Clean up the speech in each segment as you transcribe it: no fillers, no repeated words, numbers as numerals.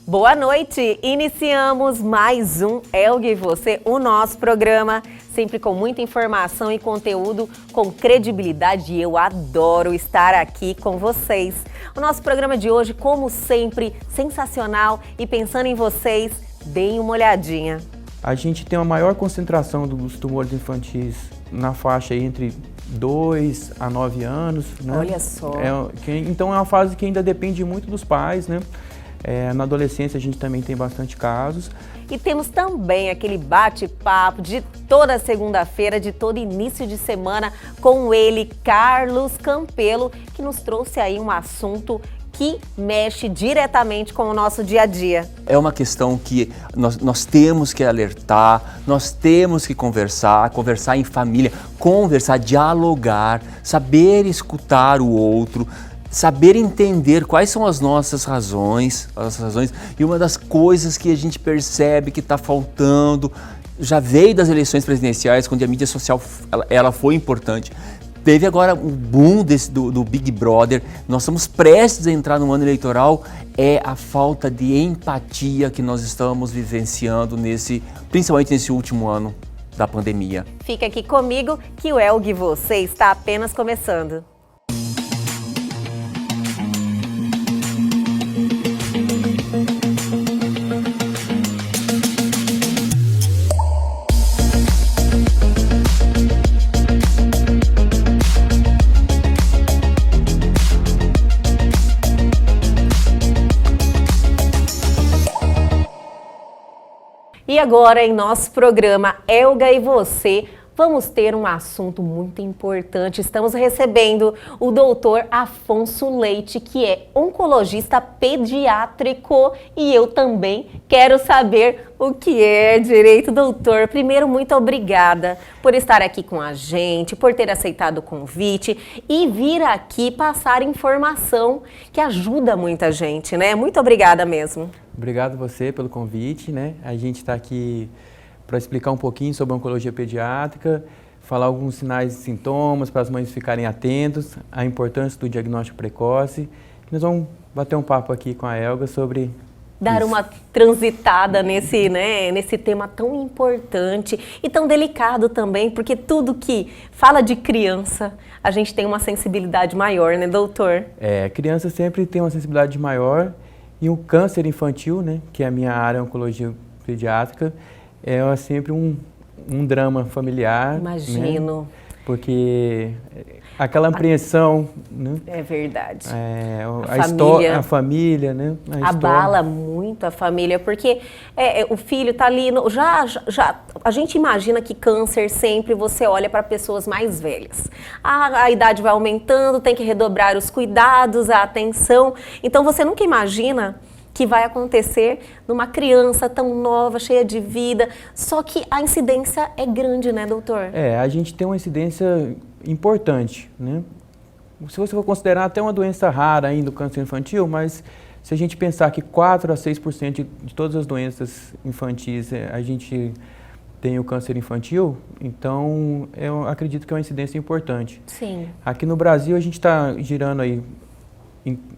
Boa noite! Iniciamos mais um Elga e Você, o nosso programa, sempre com muita informação e conteúdo com credibilidade, e eu adoro estar aqui com vocês. O nosso programa de hoje, como sempre, sensacional, e pensando em vocês, deem uma olhadinha. A gente tem uma maior concentração dos tumores infantis na faixa aí entre 2 a 9 anos, né? Olha só! Então é uma fase que ainda depende muito dos pais, né? Na adolescência a gente também tem bastante casos. E temos também aquele bate-papo de toda segunda-feira, de todo início de semana, com ele, Carlos Campelo, que nos trouxe aí um assunto que mexe diretamente com o nosso dia a dia. É uma questão que nós temos que alertar, nós temos que conversar em família, conversar, dialogar, saber escutar o outro, saber entender quais são as nossas razões, e uma das coisas que a gente percebe que está faltando, já veio das eleições presidenciais, quando a mídia social ela foi importante. Teve agora o boom do Big Brother, nós estamos prestes a entrar no ano eleitoral, é a falta de empatia que nós estamos vivenciando principalmente nesse último ano da pandemia. Fica aqui comigo que o Elga e Você está apenas começando. E agora, em nosso programa Elga e Você, vamos ter um assunto muito importante. Estamos recebendo o doutor Afonso Leite, que é oncologista pediátrico, e eu também quero saber o que é direito, doutor. Primeiro, muito obrigada por estar aqui com a gente, por ter aceitado o convite e vir aqui passar informação que ajuda muita gente, né? Muito obrigada mesmo. Obrigado você pelo convite, né? A gente está aqui para explicar um pouquinho sobre a oncologia pediátrica, falar alguns sinais e sintomas para as mães ficarem atentos, a importância do diagnóstico precoce. Nós vamos bater um papo aqui com a Elga sobre dar uma transitada nesse tema tão importante e tão delicado também, porque tudo que fala de criança, a gente tem uma sensibilidade maior, né, doutor? Criança sempre tem uma sensibilidade maior, e o câncer infantil, né, que é a minha área, oncologia pediátrica, é sempre um drama familiar. Imagino. Né? Porque aquela apreensão, né? É verdade. A família, né? Abala muito a família, porque o filho está ali, a gente imagina que câncer sempre você olha para pessoas mais velhas. A idade vai aumentando, tem que redobrar os cuidados, a atenção, então você nunca imagina que vai acontecer numa criança tão nova, cheia de vida, só que a incidência é grande, né, doutor? A gente tem uma incidência importante, né? Se você for considerar até uma doença rara ainda, o câncer infantil, mas se a gente pensar que 4 a 6% de todas as doenças infantis a gente tem o câncer infantil, então eu acredito que é uma incidência importante. Sim. Aqui no Brasil a gente está girando aí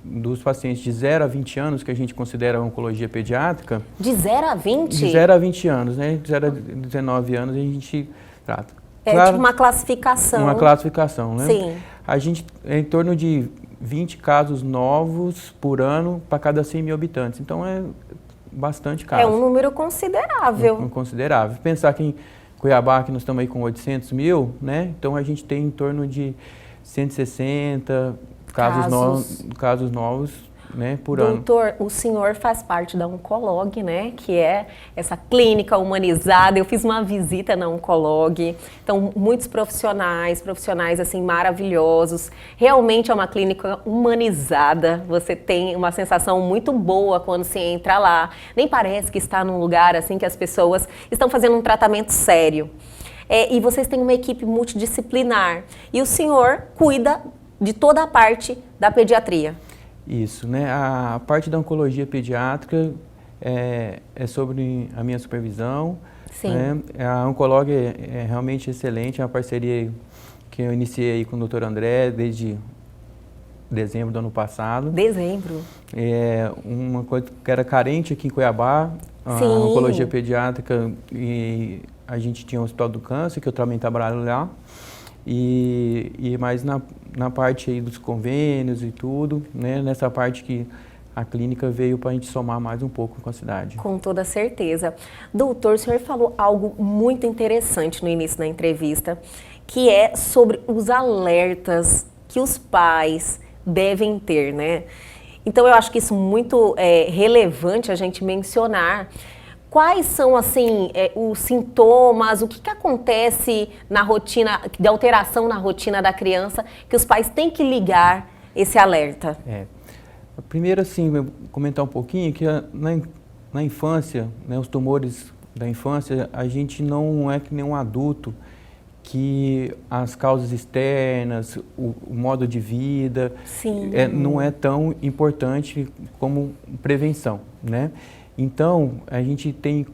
dos pacientes de 0 a 20 anos, que a gente considera oncologia pediátrica. De 0 a 20? De 0 a 20 anos, né? De 0 a 19 anos a gente trata. Tipo uma classificação. Uma classificação, né? Sim. A gente é em torno de 20 casos novos por ano para cada 100 mil habitantes. Então é bastante caso. É um número considerável. Considerável. Pensar que em Cuiabá, que nós estamos aí com 800 mil, né? Então a gente tem em torno de 160 casos novos, né, por ano. Doutor, o senhor faz parte da Oncolog, né, que é essa clínica humanizada. Eu fiz uma visita na Oncolog, então muitos profissionais assim maravilhosos. Realmente é uma clínica humanizada. Você tem uma sensação muito boa quando você entra lá. Nem parece que está num lugar assim que as pessoas estão fazendo um tratamento sério. E vocês têm uma equipe multidisciplinar. E o senhor cuida de toda a parte da pediatria. Isso, né? A parte da oncologia pediátrica é sobre a minha supervisão. Sim. Né? A Oncolog é realmente excelente, é uma parceria que eu iniciei aí com o Dr. André desde dezembro do ano passado. Dezembro. É uma coisa que era carente aqui em Cuiabá, a Sim. oncologia pediátrica, e a gente tinha o Hospital do Câncer, que eu também trabalho lá, e mais na parte aí dos convênios e tudo, né, nessa parte que a clínica veio para a gente somar mais um pouco com a cidade. Com toda certeza. Doutor, o senhor falou algo muito interessante no início da entrevista, que é sobre os alertas que os pais devem ter, né? Então, eu acho que isso é muito relevante a gente mencionar. Quais são, assim, os sintomas, o que acontece na rotina, de alteração na rotina da criança, que os pais têm que ligar esse alerta? Primeiro, assim, eu comentar um pouquinho que na infância, né, os tumores da infância, a gente não é que nem um adulto, que as causas externas, o modo de vida, não é tão importante como prevenção, né? Então, a gente tem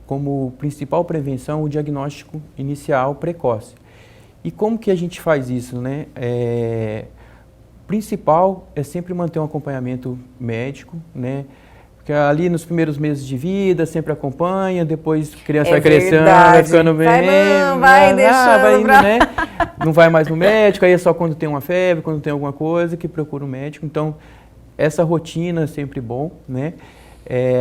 como principal prevenção o diagnóstico inicial precoce. E como que a gente faz isso, né? Principal é sempre manter um acompanhamento médico, né? Porque ali nos primeiros meses de vida sempre acompanha, depois a criança vai crescendo, vai ficando bem, vai deixando, vai indo, né? Não vai mais no médico, aí é só quando tem uma febre, quando tem alguma coisa que procura um médico. Então, essa rotina é sempre bom, né?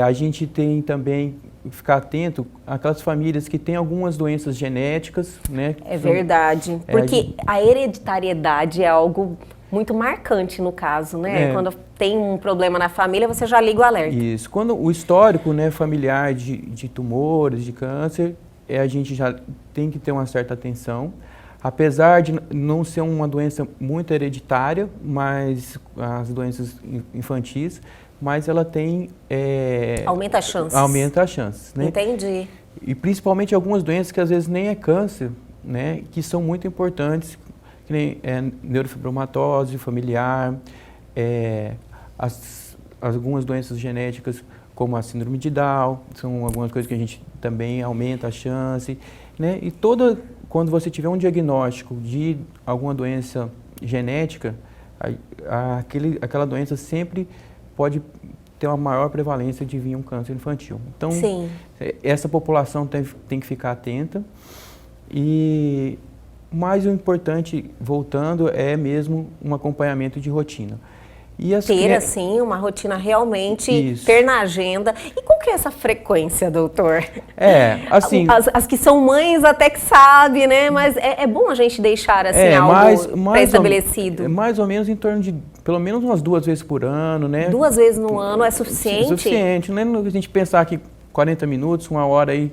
A gente tem também que ficar atento àquelas famílias que têm algumas doenças genéticas, né? É verdade, porque a hereditariedade é algo muito marcante no caso, né? Quando tem um problema na família, você já liga o alerta. Isso. Quando o histórico, né, familiar de tumores, de câncer, a gente já tem que ter uma certa atenção. Apesar de não ser uma doença muito hereditária, mas as doenças infantis, mas ela tem... aumenta as chances. Aumenta as chances, né? Entendi. E principalmente algumas doenças que às vezes nem é câncer, né, que são muito importantes, que nem neurofibromatose familiar, algumas doenças genéticas como a síndrome de Down, são algumas coisas que a gente também aumenta a chance, né? E quando você tiver um diagnóstico de alguma doença genética, aquela doença sempre pode ter uma maior prevalência de vir um câncer infantil. Então, essa população tem que ficar atenta. E mais o importante, voltando, é mesmo um acompanhamento de rotina. E ter, assim, uma rotina realmente, ter na agenda. E qual que é essa frequência, doutor? Assim... As que são mães até que sabem, né? Mas é bom a gente deixar, assim, algo pré-estabelecido. Mais ou menos em torno de, pelo menos umas 2 vezes por ano, né? 2 vezes no ano é suficiente? É suficiente, né? A gente pensar que 40 minutos, 1 hora aí,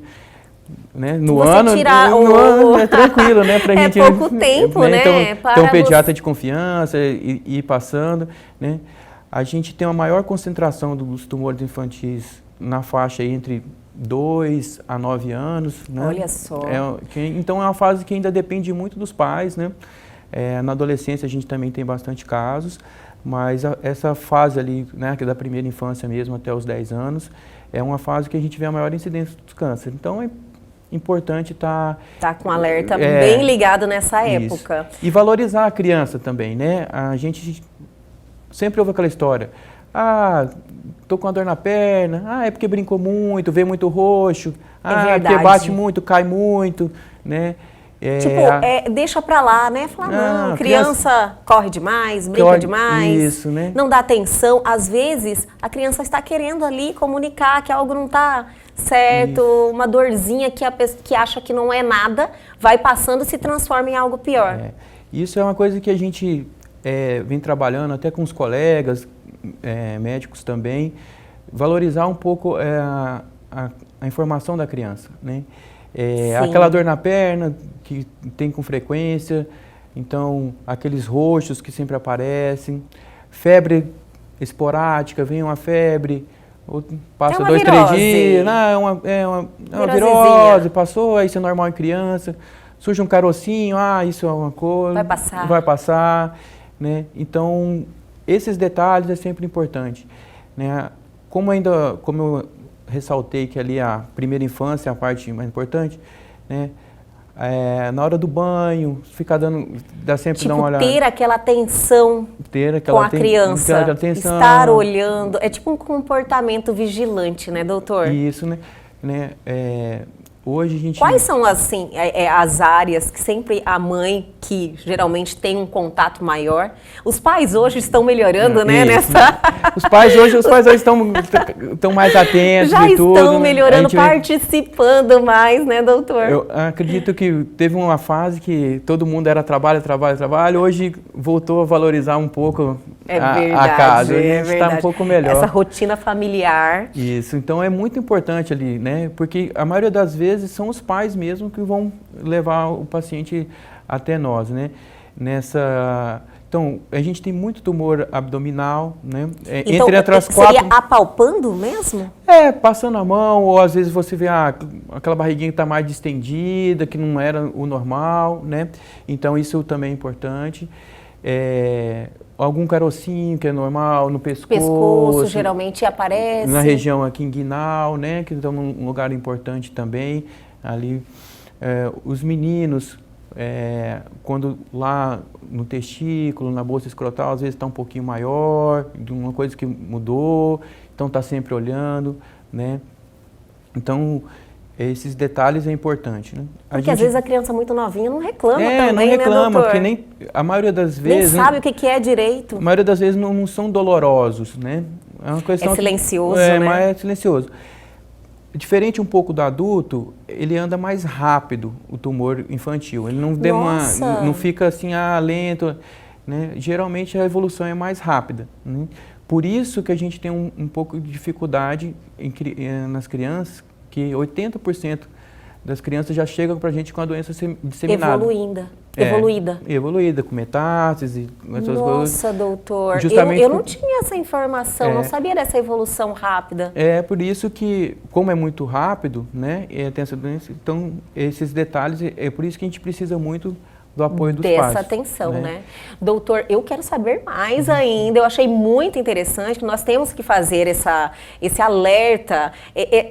né? No ano é tranquilo, né? Pra gente, pouco tempo, né? Então, ter um pediatra de confiança e ir passando, né? A gente tem uma maior concentração dos tumores infantis na faixa entre 2 a 9 anos, né? Olha só. Então, é uma fase que ainda depende muito dos pais, né? Na adolescência a gente também tem bastante casos, mas essa fase ali, né, que é da primeira infância mesmo até os 10 anos, é uma fase que a gente vê a maior incidência dos cânceres. Então, é importante estar... Tá com alerta bem ligado nessa época. E valorizar a criança também, né? A gente sempre ouve aquela história. Tô com uma dor na perna. É porque brincou muito, veio muito roxo. É porque bate muito, cai muito, né? Deixa pra lá, né? Falar, não, criança corre demais, brinca demais, isso, né? Não dá atenção. Às vezes, a criança está querendo ali comunicar que algo não está certo, uma dorzinha que acha que não é nada, vai passando e se transforma em algo pior. Isso é uma coisa que a gente vem trabalhando até com os colegas, médicos também, valorizar um pouco a informação da criança, né? Aquela dor na perna que tem com frequência, então aqueles roxos que sempre aparecem, febre esporádica, vem uma febre, passa 2, 3 dias, é uma virose, passou, isso é normal em criança, surge um carocinho, isso é uma coisa, vai passar, né? Então, esses detalhes é sempre importante, né? Como eu ressaltei que ali a primeira infância é a parte mais importante, né? Na hora do banho, ficar dá sempre Tipo, dar uma olhada. ter aquela atenção com a criança, estar olhando, é tipo um comportamento vigilante, né, doutor? Isso, né? Hoje a gente... Quais são, assim, as áreas que sempre a mãe, que geralmente tem um contato maior, os pais hoje estão melhorando, né, nessa... Os pais hoje estão mais atentos já e tudo. Estão melhorando, participando mais, né, doutor? Eu acredito que teve uma fase que todo mundo era trabalho, trabalho, trabalho, hoje voltou a valorizar um pouco a casa. Hoje a gente está um pouco melhor. Essa rotina familiar. Isso, então é muito importante ali, né, porque a maioria das vezes são os pais mesmo que vão levar o paciente até nós, né? Então, a gente tem muito tumor abdominal, né? Então, entre outras seria apalpando mesmo? Passando a mão, ou às vezes você vê aquela barriguinha que está mais distendida, que não era o normal, né? Então, isso também é importante. Algum carocinho que é normal no pescoço. Pescoço geralmente aparece. Na região aqui inguinal, né? Que estão num lugar importante também. Ali, os meninos, quando lá no testículo, na bolsa escrotal, às vezes está um pouquinho maior, de uma coisa que mudou, então está sempre olhando, né? Então, esses detalhes é importante, né? Porque às vezes a criança muito novinha não reclama também, não reclama, né, doutor? porque nem a maioria das vezes... Nem sabe o que é direito. A maioria das vezes não são dolorosos, né? É uma questão... É silencioso, né? Mas é silencioso. Diferente um pouco do adulto, ele anda mais rápido, o tumor infantil. Ele não fica assim, lento, né? Geralmente a evolução é mais rápida, né? Por isso que a gente tem um pouco de dificuldade nas crianças, que 80% das crianças já chegam para a gente com a doença disseminada. Evoluída, com metástase, essas coisas. Nossa, doutor, eu não tinha essa informação, não sabia dessa evolução rápida. É por isso que, como é muito rápido, né, tem essa doença, então esses detalhes, é por isso que a gente precisa muito do apoio dos pais. Dessa atenção, né? Doutor, eu quero saber mais ainda, eu achei muito interessante que nós temos que fazer esse alerta.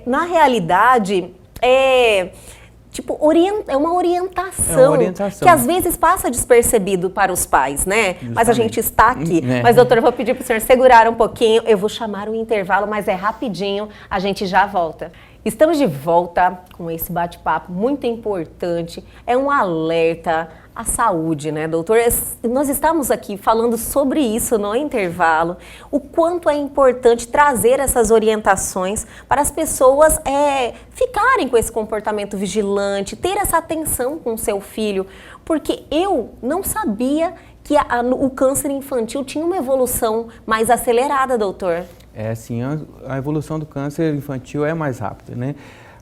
Na realidade, tipo, é uma orientação, que às vezes passa despercebido para os pais, né? Justamente. Mas a gente está aqui. Mas, doutor, eu vou pedir para o senhor segurar um pouquinho, eu vou chamar o intervalo, mas é rapidinho, a gente já volta. Estamos de volta com esse bate-papo muito importante, é um alerta à saúde, né, doutor? Nós estamos aqui falando sobre isso no intervalo, o quanto é importante trazer essas orientações para as pessoas ficarem com esse comportamento vigilante, ter essa atenção com o seu filho, porque eu não sabia que o câncer infantil tinha uma evolução mais acelerada, doutor. Sim, a evolução do câncer infantil é mais rápida, né?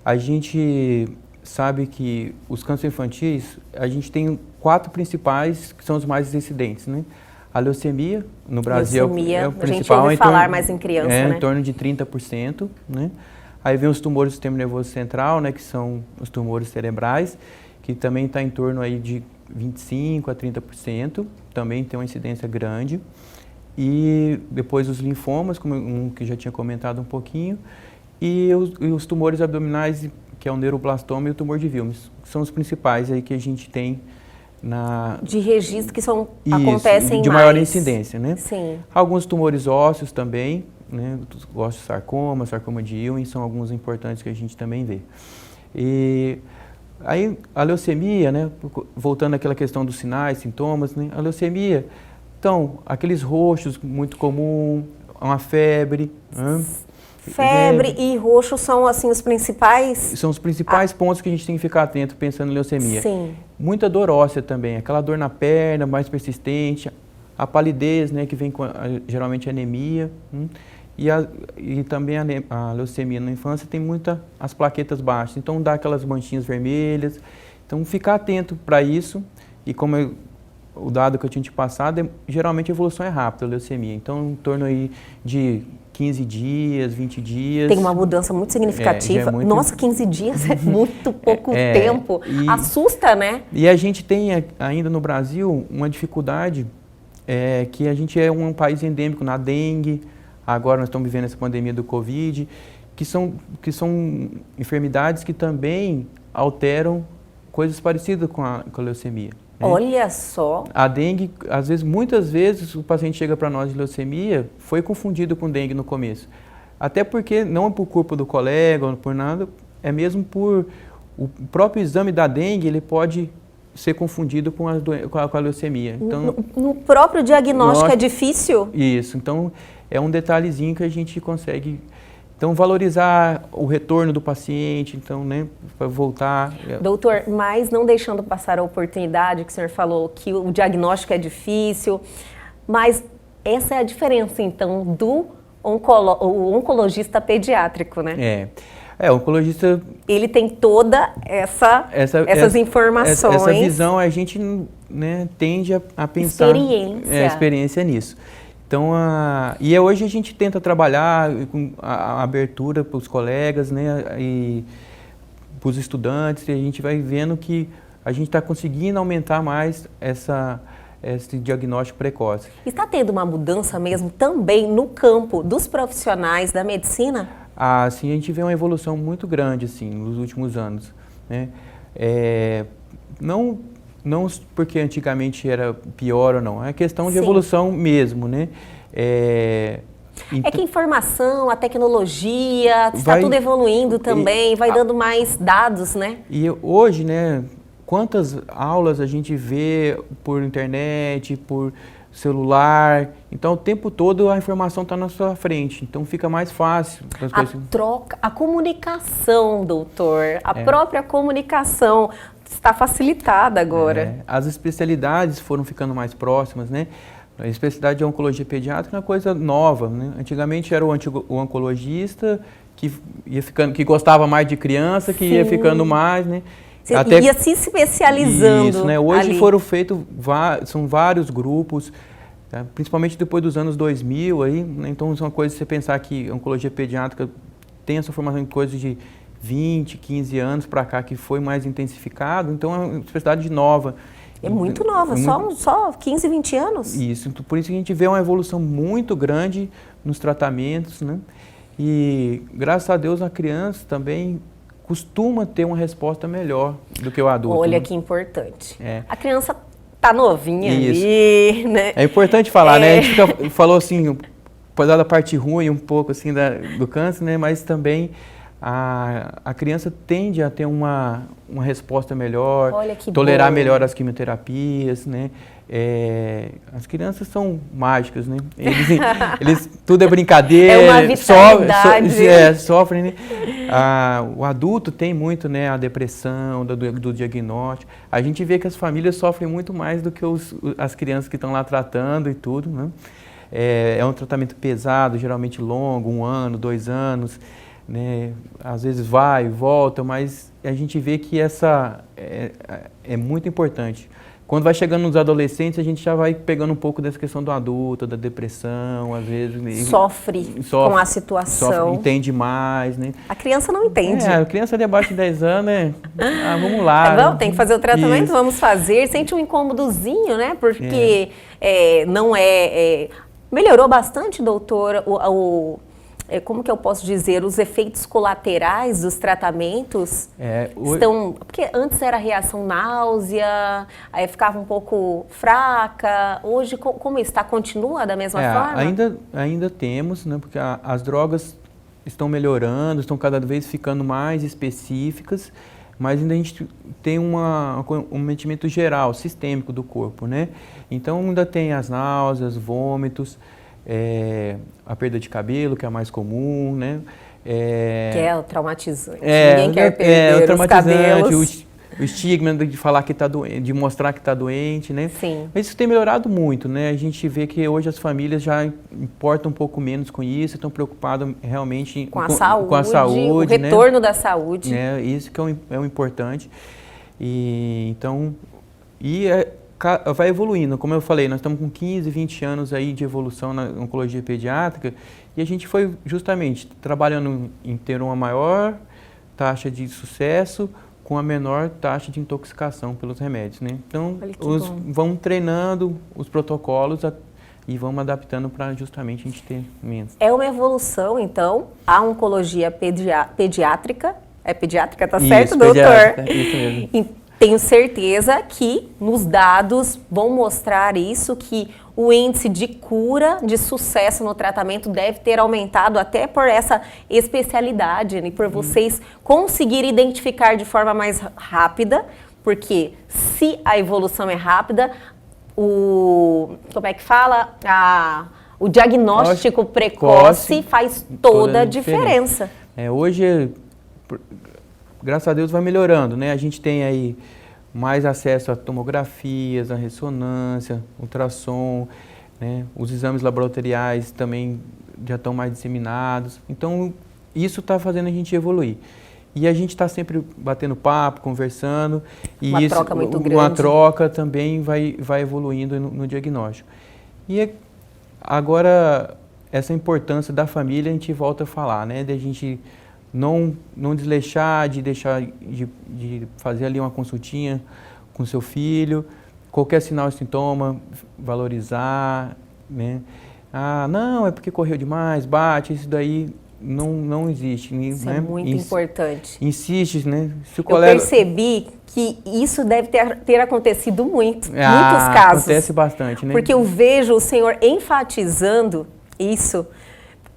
A gente sabe que os cânceres infantis, a gente tem 4 principais que são os mais incidentes, né? A leucemia, no Brasil, é o principal. A gente ouve falar mais em criança, né? Em torno de 30%, né? Aí vem os tumores do sistema nervoso central, né? Que são os tumores cerebrais, que também está em torno aí de 25% a 30%, também tem uma incidência grande. E depois os linfomas, como que já tinha comentado um pouquinho, e os tumores abdominais, que é o neuroblastoma e o tumor de Wilms, que são os principais aí que a gente tem de registro que acontecem de maior incidência, né? Sim. Alguns tumores ósseos também, né? Osteosarcoma, sarcoma de Ewing, são alguns importantes que a gente também vê. E aí a leucemia, né? Voltando àquela questão dos sinais, sintomas, né? A leucemia, então, aqueles roxos muito comum, uma febre. Febre e roxo são, assim, os principais? São os principais pontos que a gente tem que ficar atento pensando em leucemia. Sim. Muita dor óssea também, aquela dor na perna mais persistente, a palidez, né, que vem com geralmente anemia. E também a leucemia na infância tem as plaquetas baixas, então dá aquelas manchinhas vermelhas. Então, ficar atento para isso e como o dado que eu tinha te passado, geralmente a evolução é rápida, a leucemia. Então, em torno aí de 15 dias, 20 dias. Tem uma mudança muito significativa. Nossa, 15 dias é muito pouco tempo. Assusta, né? E a gente tem ainda no Brasil uma dificuldade, que a gente é um país endêmico na dengue, agora nós estamos vivendo essa pandemia do Covid, que são enfermidades que também alteram coisas parecidas com a leucemia. Né? Olha só. A dengue, às vezes, muitas vezes, o paciente chega para nós de leucemia, foi confundido com dengue no começo. Até porque, não é por culpa do colega ou por nada, é mesmo por o próprio exame da dengue, ele pode ser confundido com a leucemia. Então, no próprio diagnóstico é difícil? Isso, então é um detalhezinho que a gente consegue. Então, valorizar o retorno do paciente, então, né, para voltar. Doutor, mas não deixando passar a oportunidade que o senhor falou que o diagnóstico é difícil, mas essa é a diferença, então, do oncologista pediátrico, né? O oncologista... Ele tem toda essas informações. Essa visão, a gente, né, tende a pensar... Experiência nisso. Então, e hoje a gente tenta trabalhar com a abertura para os colegas, né, e para os estudantes, e a gente vai vendo que a gente está conseguindo aumentar mais esse diagnóstico precoce. Está tendo uma mudança mesmo também no campo dos profissionais da medicina? Sim, a gente vê uma evolução muito grande, assim, nos últimos anos, né? Não porque antigamente era pior ou não, é questão de evolução mesmo, né? Então, é que a informação, a tecnologia, está tudo evoluindo também, vai dando mais dados, né? E hoje, né, quantas aulas a gente vê por internet, por celular, então o tempo todo a informação está na sua frente, então fica mais fácil. A comunicação, doutor, a própria comunicação está facilitada agora. As especialidades foram ficando mais próximas, né? A especialidade de oncologia pediátrica é uma coisa nova, né? Antigamente era o oncologista que gostava mais de criança, que ia ficando mais, né? Ia se especializando. Isso, né? Hoje foram feitos, são vários grupos, tá? Principalmente depois dos anos 2000, aí, né? Então, é uma coisa você pensar que a oncologia pediátrica tem essa formação em coisas de 20, 15 anos para cá, que foi mais intensificado, então é uma especialidade nova. É muito nova, só 15, 20 anos? Isso, por isso que a gente vê uma evolução muito grande nos tratamentos, né? E, graças a Deus, a criança também costuma ter uma resposta melhor do que o adulto. Olha, né? Que importante. A criança tá novinha ali, né? É importante falar, né? A gente falou assim, pode dar da parte ruim um pouco assim do câncer, né? Mas também a criança tende a ter uma resposta melhor, tolerar melhor as quimioterapias, né? As crianças são mágicas, né? Eles tudo é brincadeira, é uma vitalidade. Sofrem, né? O adulto tem muito, né, a depressão do diagnóstico. A gente vê que as famílias sofrem muito mais do que as crianças que estão lá tratando e tudo, né? É um tratamento pesado, geralmente longo, 1 ano, 2 anos. Né? Às vezes vai e volta, mas a gente vê que é muito importante. Quando vai chegando nos adolescentes, a gente já vai pegando um pouco dessa questão do adulto, da depressão, às vezes... Sofre com a situação. Entende mais, né? A criança não entende. A criança de abaixo de 10 anos, vamos lá. Tem que fazer o tratamento, vamos fazer. Sente um incômodozinho, né? Porque melhorou bastante, doutora, como que eu posso dizer, os efeitos colaterais dos tratamentos estão... Porque antes era reação náusea, aí ficava um pouco fraca. Hoje, como está? Continua da mesma forma? Ainda temos, né? Porque as drogas estão melhorando, estão cada vez ficando mais específicas, mas ainda a gente tem um cometimento geral, sistêmico do corpo, né? Então, ainda tem as náuseas, vômitos, a perda de cabelo, que é a mais comum, né? Que é o traumatizante. Ninguém quer perder os cabelos. O estigma de falar que está doente, de mostrar que está doente, né? Sim. Mas isso tem melhorado muito, né? A gente vê que hoje as famílias já importam um pouco menos com isso, estão preocupadas realmente com a saúde, o retorno da saúde. Isso que é o importante. Vai evoluindo, como eu falei, nós estamos com 15, 20 anos aí de evolução na oncologia pediátrica e a gente foi justamente trabalhando em ter uma maior taxa de sucesso com a menor taxa de intoxicação pelos remédios, né? Então, vamos treinando os protocolos e vamos adaptando para justamente a gente ter menos. É uma evolução, então, a oncologia pediátrica. É pediátrica, tá certo, doutor? Isso mesmo. Tenho certeza que nos dados vão mostrar isso, que o índice de cura, de sucesso no tratamento deve ter aumentado até por essa especialidade, né? Por vocês conseguirem identificar de forma mais rápida, porque se a evolução é rápida, como é que fala? O diagnóstico precoce faz toda a diferença. Hoje, graças a Deus, vai melhorando, né? A gente tem aí mais acesso a tomografias, a ressonância, ultrassom, né? Os exames laboratoriais também já estão mais disseminados. Então, isso está fazendo a gente evoluir. E a gente está sempre batendo papo, conversando. E uma troca muito grande. Uma troca também vai evoluindo no diagnóstico. E agora, essa importância da família, a gente volta a falar, né? De a gente não desleixar, de fazer ali uma consultinha com seu filho, qualquer sinal e sintoma, valorizar, né? Ah, não, é porque correu demais, bate, isso daí não existe. Isso é muito importante. Insiste, né? Se o Eu percebi que isso deve ter acontecido muitos casos. Acontece bastante, né? Porque eu vejo o senhor enfatizando isso,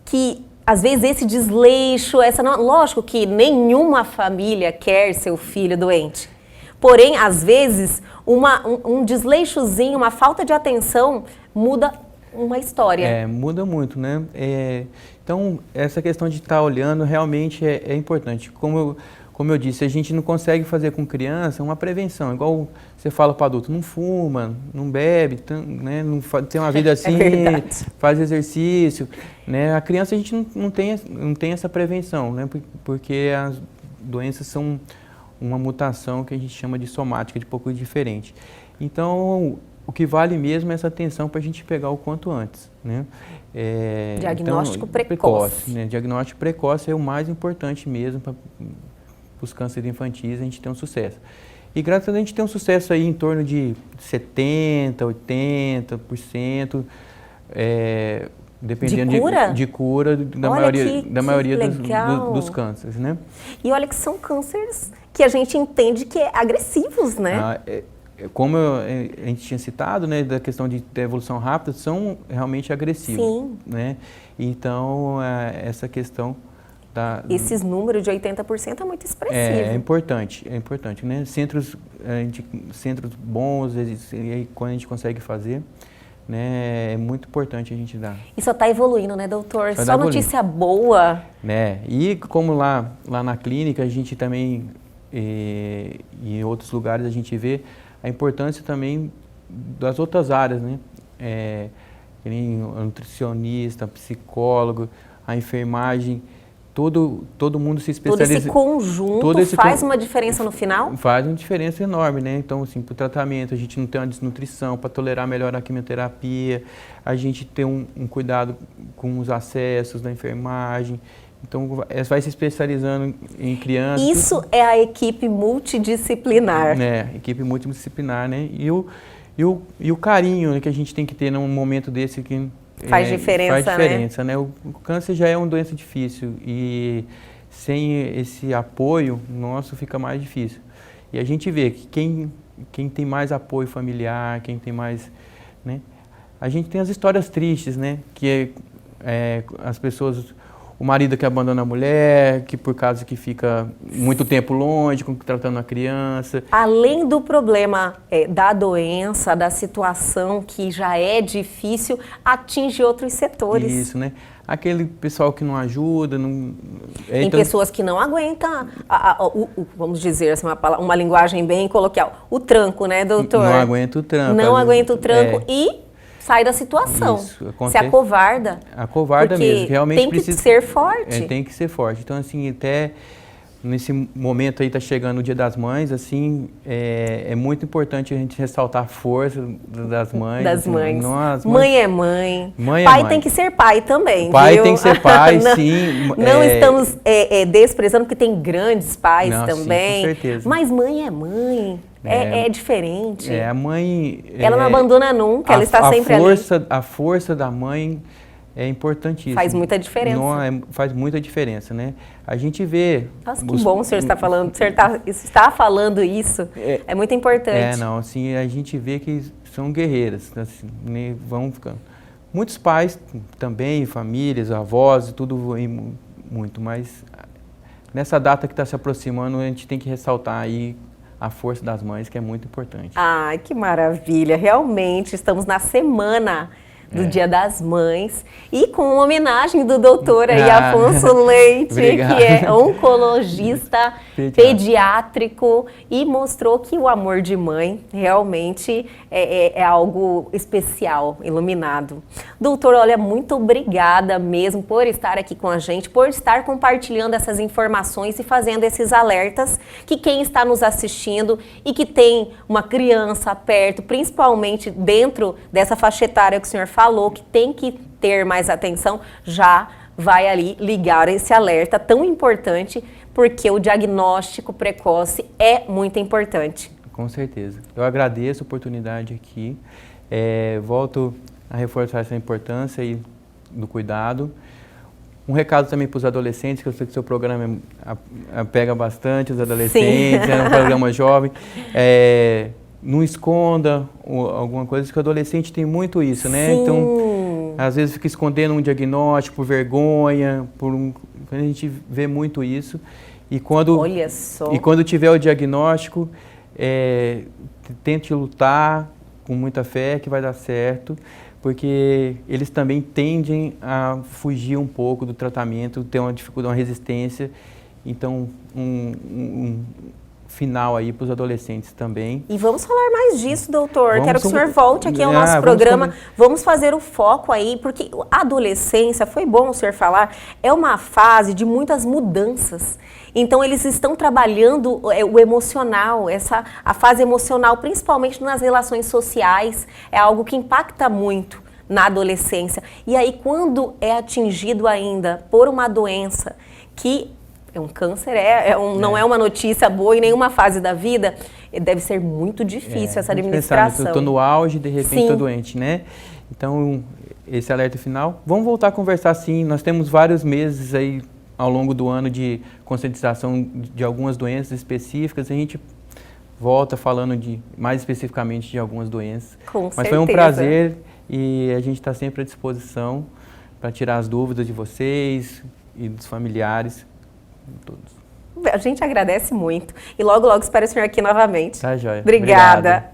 que às vezes esse desleixo, lógico que nenhuma família quer seu filho doente. Porém, às vezes, um desleixozinho, uma falta de atenção muda uma história. Muda muito, né? Então, essa questão de estar olhando realmente é importante. Como eu disse, a gente não consegue fazer com criança uma prevenção. Igual você fala para adulto, não fuma, não bebe, né? Não tem uma vida assim, faz exercício. Né? A criança a gente não tem essa prevenção, né? Porque as doenças são uma mutação que a gente chama de somática, de pouco diferente. Então, o que vale mesmo é essa atenção para a gente pegar o quanto antes, né? Diagnóstico precoce. Né? Diagnóstico precoce é o mais importante mesmo para os cânceres infantis, a gente tem um sucesso. E graças a Deus a gente tem um sucesso aí em torno de 70%, 80%, dependendo de cura da maioria dos cânceres, né? E olha que são cânceres que a gente entende que é agressivos, né? Como a gente tinha citado, né, da questão da evolução rápida, são realmente agressivos. Sim. Né? Então, essa questão esses números de 80% é muito expressivo. É importante, né? Centros bons, quando a gente consegue fazer, né, é muito importante a gente dar. E só está evoluindo, né, doutor? Só notícia boa. Né? E como lá na clínica, a gente também, e em outros lugares, a gente vê a importância também das outras áreas, né? O nutricionista, psicólogo, a enfermagem, todo mundo se especializa. Todo esse conjunto faz uma diferença no final? Faz uma diferença enorme, né? Então, assim, para o tratamento, a gente não tem uma desnutrição, para tolerar melhor a quimioterapia, a gente tem um cuidado com os acessos da enfermagem. Então, vai se especializando em crianças. Isso é a equipe multidisciplinar. Equipe multidisciplinar, né? E o carinho, né, que a gente tem que ter num momento desse que faz diferença, né? O câncer já é uma doença difícil e sem esse apoio nosso fica mais difícil. E a gente vê que quem tem mais apoio familiar, quem tem mais, né? A gente tem as histórias tristes, né? Que as pessoas, o marido que abandona a mulher, que por causa que fica muito tempo longe, tratando a criança. Além do problema da doença, da situação que já é difícil, atinge outros setores. Isso, né? Aquele pessoal que não ajuda. Tem pessoas que não aguentam, vamos dizer assim, uma linguagem bem coloquial, o tranco, né, doutor? Não aguenta o tranco. Não aguenta o tranco e sai da situação. Isso, se acovarda. Acovarda mesmo. Realmente tem que ser forte. Tem que ser forte. Então, assim, até nesse momento aí, tá chegando o Dia das Mães, assim, é muito importante a gente ressaltar a força das mães. Das assim, mães. Mãe é mãe. Pai tem que ser pai também, pai viu? Tem que ser pai, sim. Não estamos desprezando, porque tem grandes pais também. Sim, com certeza. Mas mãe é mãe. É diferente. A mãe... Ela não abandona nunca, ela está sempre ali. A força da mãe é importantíssimo. Faz muita diferença. Faz muita diferença, né? A gente vê... Nossa, que bom o senhor está falando. O senhor está falando isso. É muito importante. Não, assim, a gente vê que são guerreiras, assim, né, vão ficando. Muitos pais também, famílias, avós, tudo muito, mas nessa data que está se aproximando, a gente tem que ressaltar aí a força das mães, que é muito importante. Ai, que maravilha! Realmente, estamos na semana do Dia das Mães e com uma homenagem do doutor aí, Afonso Leite, que é oncologista pediátrico e mostrou que o amor de mãe realmente é algo especial, iluminado. Doutor, olha, muito obrigada mesmo por estar aqui com a gente, por estar compartilhando essas informações e fazendo esses alertas que quem está nos assistindo e que tem uma criança perto, principalmente dentro dessa faixa etária que o senhor falou, que tem que ter mais atenção, já vai ali ligar esse alerta tão importante, porque o diagnóstico precoce é muito importante. Com certeza. Eu agradeço a oportunidade aqui, volto a reforçar essa importância aí do cuidado. Um recado também para os adolescentes, que eu sei que o seu programa pega bastante os adolescentes, é um programa jovem. Não esconda alguma coisa, porque o adolescente tem muito isso, né? Sim. Então, às vezes fica escondendo um diagnóstico por vergonha, a gente vê muito isso. E quando, olha só. E quando tiver o diagnóstico, tente lutar com muita fé que vai dar certo, porque eles também tendem a fugir um pouco do tratamento, ter uma dificuldade, uma resistência. Então, final aí para os adolescentes também. E vamos falar mais disso, doutor. Quero que o senhor volte aqui ao nosso programa. Vamos fazer o foco aí, porque a adolescência, foi bom o senhor falar, é uma fase de muitas mudanças. Então, eles estão trabalhando o emocional, a fase emocional, principalmente nas relações sociais, é algo que impacta muito na adolescência. E aí, quando é atingido ainda por uma doença que é um câncer, não é uma notícia boa em nenhuma fase da vida, deve ser muito difícil essa administração. Estou no auge, de repente estou doente, né? Então, esse alerta final. Vamos voltar a conversar sim, nós temos vários meses aí ao longo do ano de conscientização de algumas doenças específicas, a gente volta falando mais especificamente de algumas doenças. Com certeza. Mas foi um prazer e a gente está sempre à disposição para tirar as dúvidas de vocês e dos familiares. Todos. A gente agradece muito e logo, logo espero o senhor aqui novamente. Tá, joia. Obrigada.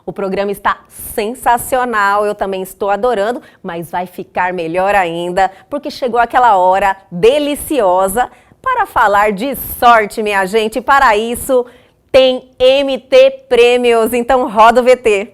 O programa está sensacional, eu também estou adorando, mas vai ficar melhor ainda, porque chegou aquela hora deliciosa para falar de sorte, minha gente. E para isso, tem MT Prêmios, então roda o VT.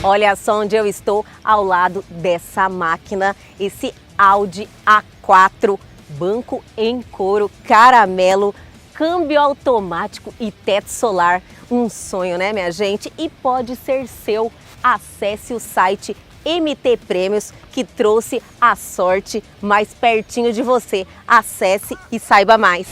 Olha só onde eu estou, ao lado dessa máquina, esse Audi A4, banco em couro, caramelo, câmbio automático e teto solar. Um sonho, né, minha gente? E pode ser seu. Acesse o site MT Prêmios, que trouxe a sorte mais pertinho de você. Acesse e saiba mais.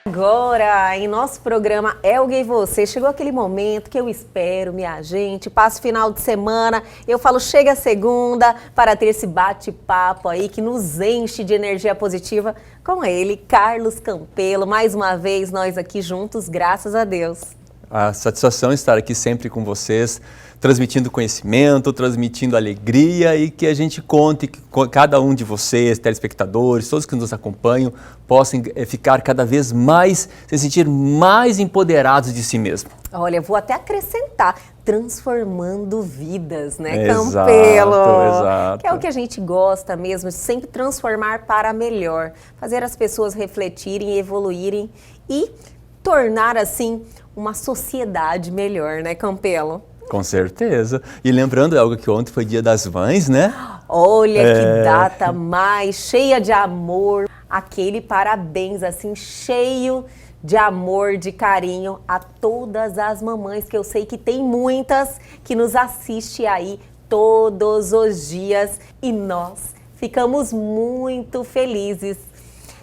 Agora, em nosso programa Elga e Você, chegou aquele momento que eu espero, minha gente, passo final de semana, eu falo chega segunda para ter esse bate-papo aí que nos enche de energia positiva com ele, Carlos Campelo, mais uma vez nós aqui juntos, graças a Deus. A satisfação é estar aqui sempre com vocês, transmitindo conhecimento, transmitindo alegria e que a gente conte que cada um de vocês, telespectadores, todos que nos acompanham, possam ficar cada vez mais, se sentir mais empoderados de si mesmo. Olha, vou até acrescentar, transformando vidas, né, Exato, Campelo? Exato. Que é o que a gente gosta mesmo, sempre transformar para melhor, fazer as pessoas refletirem, evoluírem e tornar, assim, uma sociedade melhor, né, Campelo? Com certeza. E lembrando, algo que ontem foi Dia das Mães, né? Olha que data mais cheia de amor. Aquele parabéns, assim, cheio de amor, de carinho a todas as mamães, que eu sei que tem muitas que nos assistem aí todos os dias. E nós ficamos muito felizes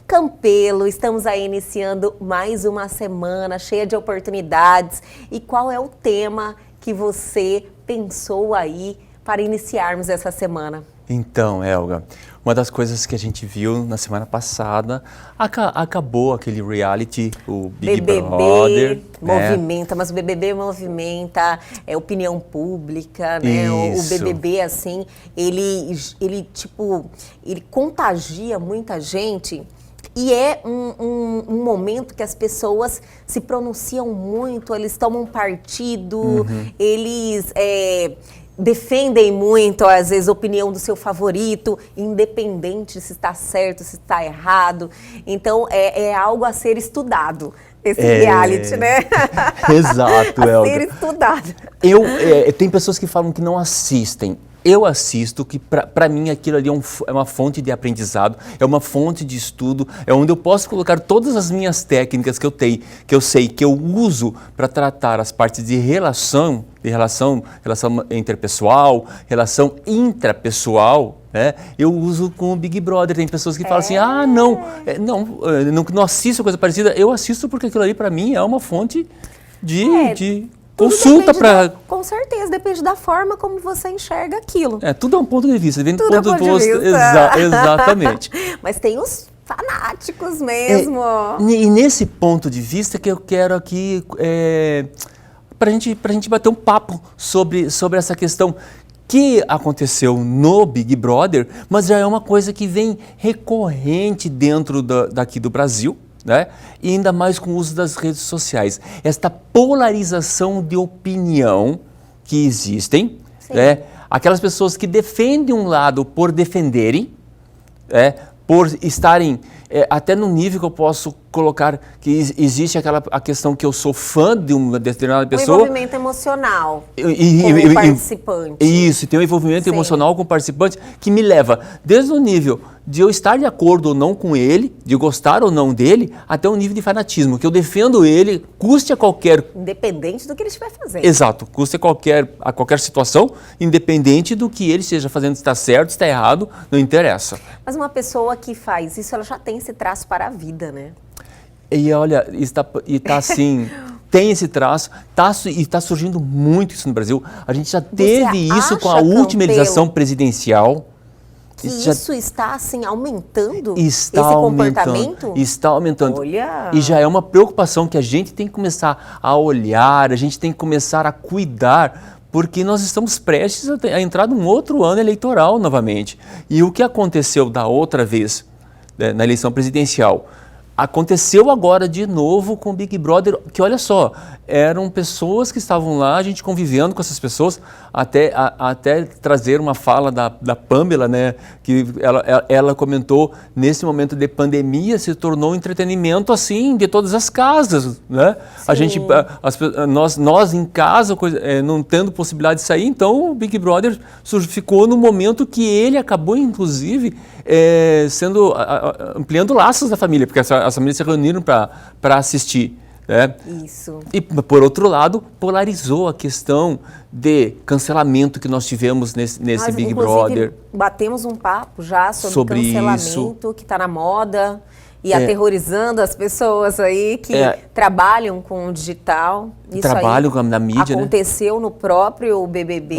Campelo, estamos aí iniciando mais uma semana cheia de oportunidades. E qual é o tema que você pensou aí para iniciarmos essa semana? Então, Elga, uma das coisas que a gente viu na semana passada, acabou aquele reality, o Big Brother. Movimenta, mas o BBB movimenta, opinião pública, né? O BBB, assim, ele contagia muita gente. E é um momento que as pessoas se pronunciam muito, eles tomam partido, eles defendem muito, às vezes, a opinião do seu favorito, independente se está certo, se está errado. Então, é algo a ser estudado, esse reality, né? Exato, Elga. A ser estudado. Tem pessoas que falam que não assistem. Eu assisto, que para mim aquilo ali é uma fonte de aprendizado, é uma fonte de estudo, é onde eu posso colocar todas as minhas técnicas que eu tenho, que eu sei, que eu uso para tratar as partes de relação interpessoal, relação intrapessoal, né? Eu uso com o Big Brother. Tem pessoas que falam assim, não assisto coisa parecida. Eu assisto porque aquilo ali para mim é uma fonte de consulta para... Com certeza, depende da forma como você enxerga aquilo. Tudo é um ponto de vista, Tudo é um ponto de vista. Exatamente. Mas tem os fanáticos mesmo. E nesse ponto de vista que eu quero aqui, para a gente bater um papo sobre essa questão que aconteceu no Big Brother, mas já é uma coisa que vem recorrente dentro daqui do Brasil, né? E ainda mais com o uso das redes sociais. Esta polarização de opinião que existem, né? Aquelas pessoas que defendem um lado por defenderem, por estarem até no nível que eu posso colocar que existe a questão que eu sou fã de uma determinada pessoa. O envolvimento emocional com o participante. Isso, tem um envolvimento emocional com o participante que me leva desde o nível de eu estar de acordo ou não com ele, de gostar ou não dele, até o nível de fanatismo, que eu defendo ele, custe a qualquer... Independente do que ele estiver fazendo. Exato, custe a qualquer situação, independente do que ele esteja fazendo, se está certo, se está errado, não interessa. Mas uma pessoa que faz isso, ela já tem esse traço para a vida, né? E olha, está assim... Tem esse traço, e está surgindo muito isso no Brasil. A gente já teve isso com a última eleição presidencial. Que isso está, assim, aumentando? Está esse aumentando, comportamento? Está aumentando. Olha! E já é uma preocupação que a gente tem que começar a olhar, a gente tem que começar a cuidar, porque nós estamos prestes a entrar num outro ano eleitoral novamente. E o que aconteceu da outra vez, né, na eleição presidencial, aconteceu agora de novo com o Big Brother, que olha só, eram pessoas que estavam lá, a gente convivendo com essas pessoas, até trazer uma fala da Pamela, né, que ela comentou, nesse momento de pandemia se tornou um entretenimento assim de todas as casas, né? A gente, nós em casa, não tendo possibilidade de sair, então o Big Brother ficou no momento que ele acabou, inclusive, ampliando laços da família, porque as famílias se reuniram para assistir. Isso. E, por outro lado, polarizou a questão de cancelamento que nós tivemos nesse Big Brother. Batemos um papo já sobre cancelamento que está na moda e aterrorizando as pessoas aí que trabalham com o digital. Isso trabalham na mídia, aconteceu no próprio BBB,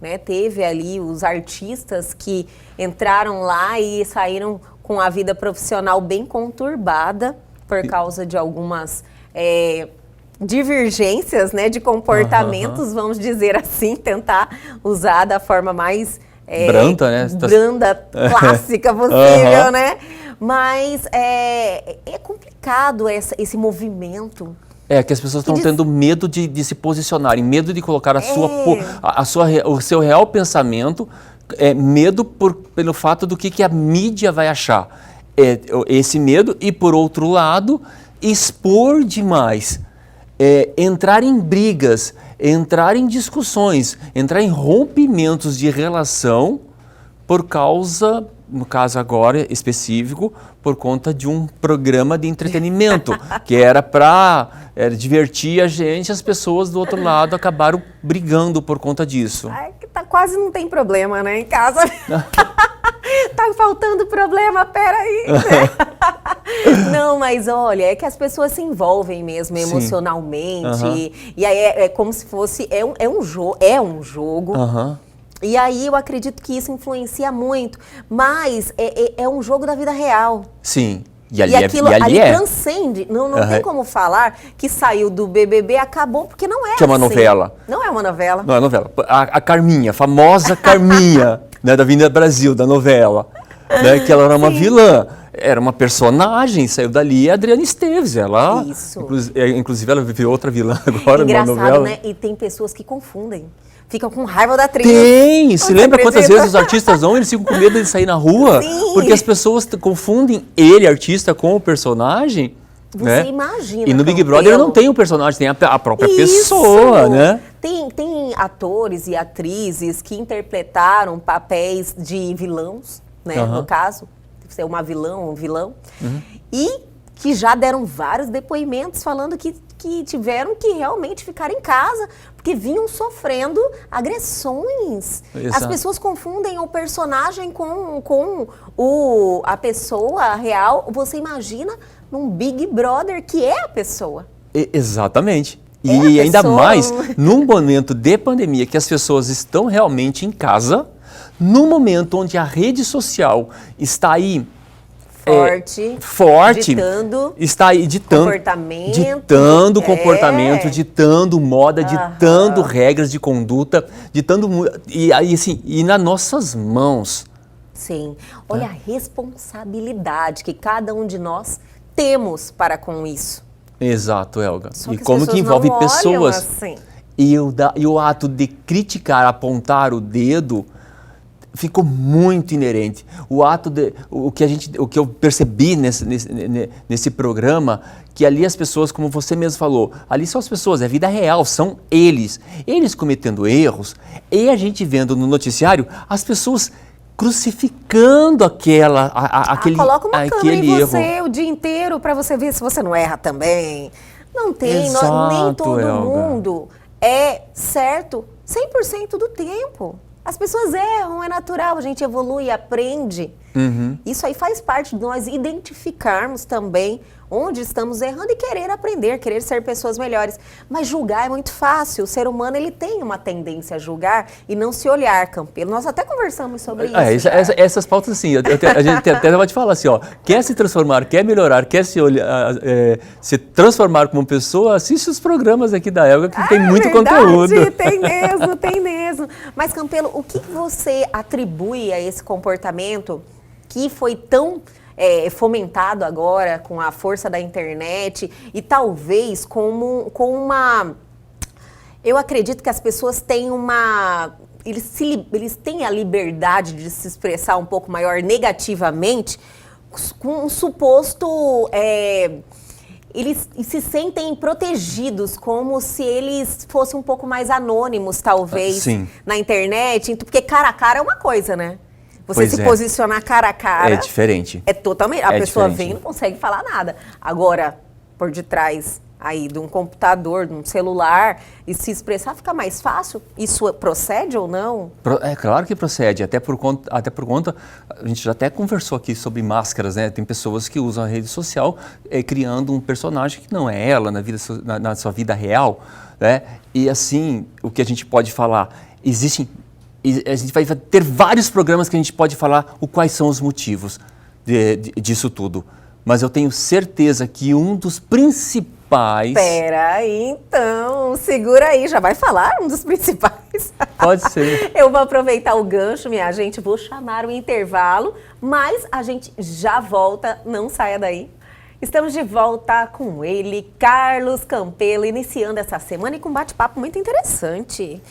né? Teve ali os artistas que entraram lá e saíram com a vida profissional bem conturbada por causa de algumas divergências, né, de comportamentos, vamos dizer assim, tentar usar da forma mais branda, né? Branda, clássica possível, né? Mas é complicado esse movimento. Que as pessoas estão tendo medo de se posicionarem, medo de colocar o seu real pensamento, medo pelo fato do que a mídia vai achar. Esse medo e, por outro lado, expor demais, entrar em brigas, entrar em discussões, entrar em rompimentos de relação por causa no caso agora específico, por conta de um programa de entretenimento, que era para divertir a gente, as pessoas do outro lado acabaram brigando por conta disso. Ai, que quase não tem problema, né, em casa. Tá faltando problema, peraí, né? Não, mas olha, é que as pessoas se envolvem mesmo emocionalmente. E aí é como se fosse, é um jogo. E aí eu acredito que isso influencia muito, mas é um jogo da vida real. Sim. E aquilo ali transcende, não tem como falar que saiu do BBB, acabou, porque não é que é uma novela. Não é uma novela. Não é novela. A Carminha, a famosa Carminha, né, da Avenida Brasil, da novela, né, que ela era uma vilã, era uma personagem, saiu dali a Adriana Esteves, ela, inclusive ela virou outra vilã agora numa novela. Engraçado, né? E tem pessoas que confundem. Ficam com raiva da atriz. Tem! Se lembra quantas vezes os artistas vão, eles ficam com medo de sair na rua? Sim. Porque as pessoas confundem ele, artista, com o personagem. Você imagina. E no Big Brother não tem o personagem, tem a própria pessoa, né? Tem atores e atrizes que interpretaram papéis de vilãos, né? No caso, ser uma vilã ou um vilão. E que já deram vários depoimentos falando que tiveram que realmente ficar em casa, porque vinham sofrendo agressões. Exato. As pessoas confundem o personagem com a pessoa real. Você imagina num Big Brother que é a pessoa. Exatamente. E ainda mais num momento de pandemia que as pessoas estão realmente em casa, no momento onde a rede social está aí forte, está aí ditando comportamento, ditando moda, ditando regras de conduta, e nas nossas mãos. Sim. Olha a responsabilidade que cada um de nós temos para com isso. Exato, Elga. Só e como que envolve pessoas. Assim. E o ato de criticar, apontar o dedo, ficou muito inerente. O que eu percebi nesse programa, que ali as pessoas, como você mesmo falou, ali são as pessoas, é vida real, são eles cometendo erros, e a gente vendo no noticiário as pessoas crucificando aquele coloca uma câmera em erro. você o dia inteiro para você ver se você não erra também. Não tem, Exato, nem todo Elga. mundo é certo 100% do tempo. As pessoas erram, é natural, a gente evolui, aprende. Isso aí faz parte de nós identificarmos também onde estamos errando e querer aprender, querer ser pessoas melhores. Mas julgar é muito fácil, o ser humano ele tem uma tendência a julgar e não se olhar, Campelo. Nós até conversamos sobre isso. Essas pautas assim, a gente até pode falar assim, ó, quer se transformar, quer melhorar, quer se transformar como pessoa, assiste os programas aqui da Elga, que tem muito conteúdo. Tem mesmo. Mas, Campelo, o que você atribui a esse comportamento que foi tão fomentado agora com a força da internet e talvez com uma... Eu acredito que as pessoas têm eles têm a liberdade de se expressar um pouco maior negativamente com um suposto... Eles se sentem protegidos, como se eles fossem um pouco mais anônimos, talvez, na internet. Porque cara a cara é uma coisa, né? Você se posicionar cara a cara... É diferente. É totalmente... A pessoa vem e não consegue falar nada. Agora, por detrás aí de um computador, de um celular, e se expressar fica mais fácil? Isso procede ou não? É claro que procede, até por conta, a gente já até conversou aqui sobre máscaras, né? Tem pessoas que usam a rede social criando um personagem que não é ela na sua vida real, né? E assim, o que a gente pode falar, a gente vai ter vários programas que a gente pode falar quais são os motivos disso tudo. Mas eu tenho certeza que um dos principais... Pera aí, então, segura aí, já vai falar um dos principais? Pode ser. Eu vou aproveitar o gancho, minha gente, vou chamar o intervalo, mas a gente já volta, não saia daí. Estamos de volta com ele, Carlos Campelo, iniciando essa semana e com um bate-papo muito interessante.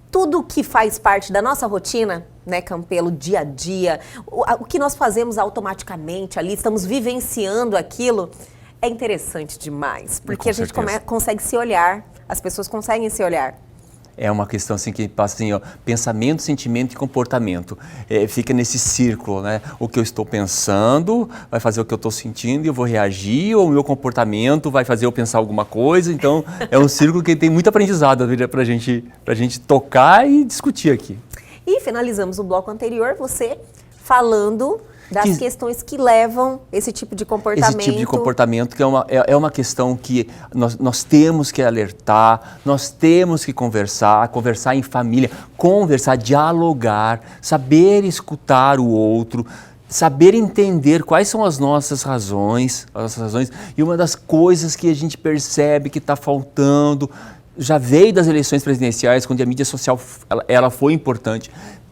Tudo que faz parte da nossa rotina, né, Campelo, dia a dia, o que nós fazemos automaticamente ali, estamos vivenciando aquilo, é interessante demais, porque a gente consegue se olhar, as pessoas conseguem se olhar. É uma questão assim que passa assim, ó, pensamento, sentimento e comportamento. Fica nesse círculo, né? O que eu estou pensando vai fazer o que eu estou sentindo e eu vou reagir, ou o meu comportamento vai fazer eu pensar alguma coisa. Então, é um círculo que tem muito aprendizado para gente tocar e discutir aqui. E finalizamos o bloco anterior, você falando das questões que levam esse tipo de comportamento. Esse tipo de comportamento que é uma questão que nós temos que alertar, nós temos que conversar em família, conversar, dialogar, saber escutar o outro, saber entender quais são as nossas razões. E uma das coisas que a gente percebe que está faltando, já veio das eleições presidenciais, quando a mídia social ela foi importante.